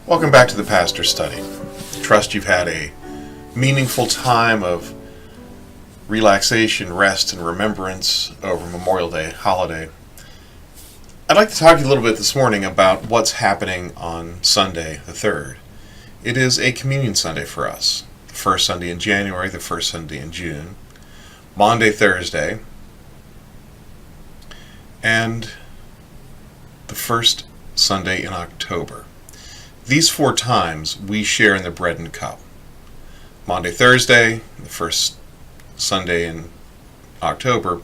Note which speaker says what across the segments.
Speaker 1: Welcome back to the Pastor's Study. Trust you've had a meaningful time of relaxation, rest, and remembrance over Memorial Day holiday. I'd like to talk to you a little bit this morning about what's happening on Sunday the 3rd. It is a Communion Sunday for us. The first Sunday in January, the first Sunday in June, Maundy, Thursday, and the first Sunday in October. These 4 times we share in the bread and cup. Maundy, Thursday, the first Sunday in October,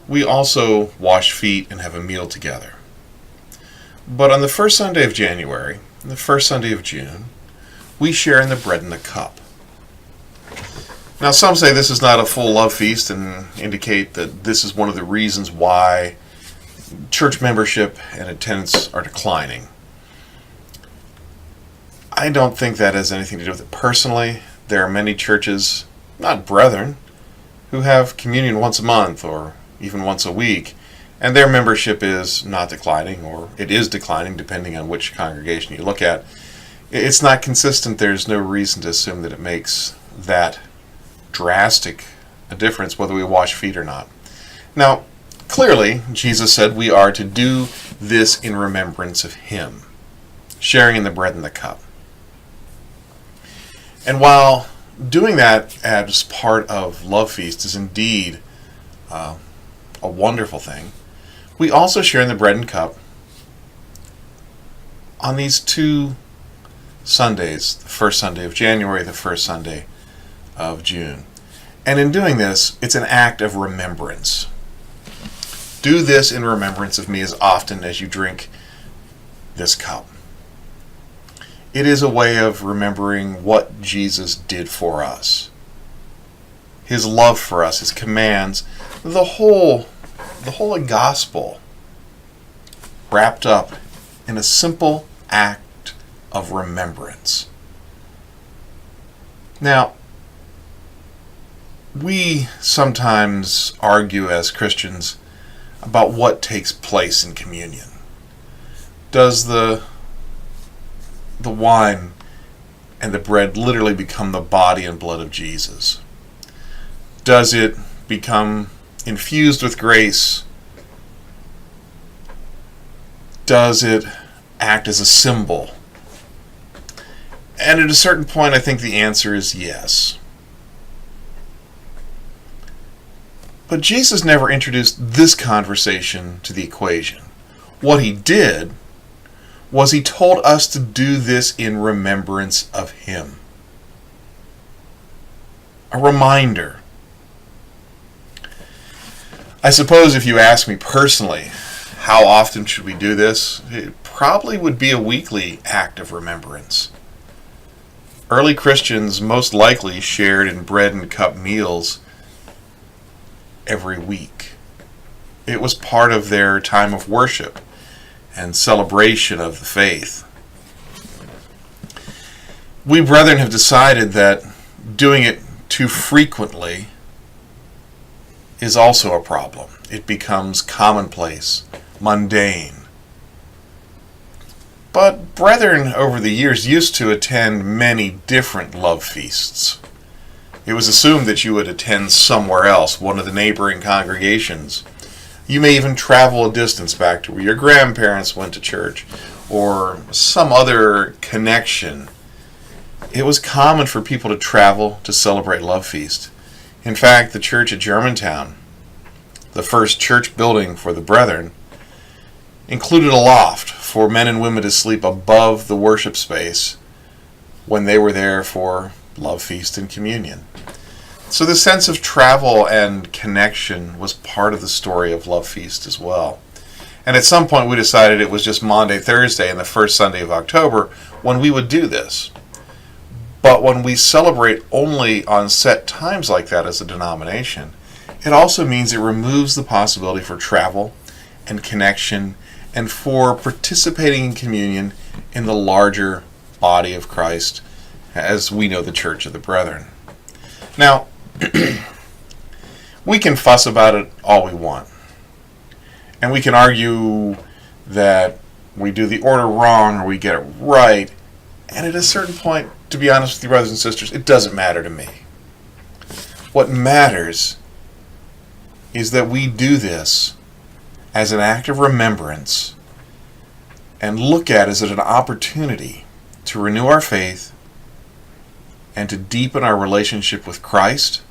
Speaker 1: we also wash feet and have a meal together. But on the first Sunday of January and the first Sunday of June, we share in the bread and the cup. Now, some say this is not a full love feast and indicate that this is one of the reasons why church membership and attendance are declining. I don't think that has anything to do with it personally. There are many churches, not brethren, who have communion once a month or even once a week, and their membership is not declining, or it is declining depending on which congregation you look at. It's not consistent. There's no reason to assume that it makes that drastic a difference whether we wash feet or not. Now, clearly, Jesus said we are to do this in remembrance of Him, sharing in the bread and the cup. And while doing that as part of Love Feast is indeed a wonderful thing, we also share in the bread and cup on these 2 Sundays, the first Sunday of January, the first Sunday of June. And in doing this, it's an act of remembrance. Do this in remembrance of me as often as you drink this cup. It is a way of remembering what Jesus did for us. His love for us, His commands, the whole gospel wrapped up in a simple act of remembrance. Now, we sometimes argue as Christians about what takes place in communion. Does the wine and the bread literally become the body and blood of Jesus? Does it become infused with grace? Does it act as a symbol? And at a certain point, I think the answer is yes. But Jesus never introduced this conversation to the equation. What He did was He told us to do this in remembrance of Him. A reminder. I suppose if you ask me personally, how often should we do this? It probably would be a weekly act of remembrance. Early Christians most likely shared in bread and cup meals every week. It was part of their time of worship and celebration of the faith. We brethren have decided that doing it too frequently is also a problem. It becomes commonplace, mundane. But brethren over the years used to attend many different love feasts. It was assumed that you would attend somewhere else, one of the neighboring congregations. You may even travel a distance back to where your grandparents went to church, or some other connection. It was common for people to travel to celebrate Love Feast. In fact, the church at Germantown, the first church building for the brethren, included a loft for men and women to sleep above the worship space when they were there for Love Feast and communion. So the sense of travel and connection was part of the story of Love Feast as well. And at some point we decided it was just Maundy, Thursday, and the first Sunday of October when we would do this. But when we celebrate only on set times like that as a denomination, it also means it removes the possibility for travel and connection and for participating in communion in the larger body of Christ as we know the Church of the Brethren. Now, we can fuss about it all we want. And we can argue that we do the order wrong or we get it right. And at a certain point, to be honest with you, brothers and sisters, it doesn't matter to me. What matters is that we do this as an act of remembrance and look at it as an opportunity to renew our faith and to deepen our relationship with Christ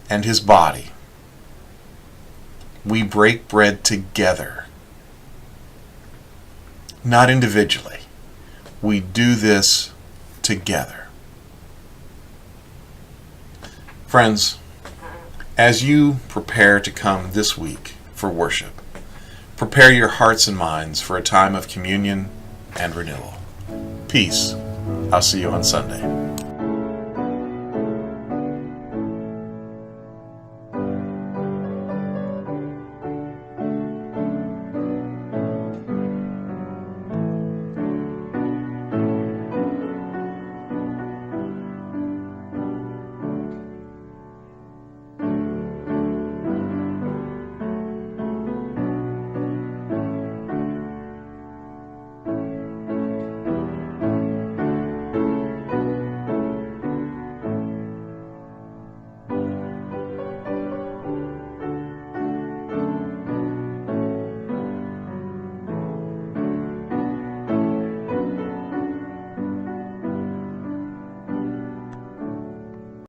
Speaker 1: and His body. We break bread together, not individually. We do this together. Friends, as you prepare to come this week for worship, prepare your hearts and minds for a time of communion and renewal. Peace. I'll see you on Sunday.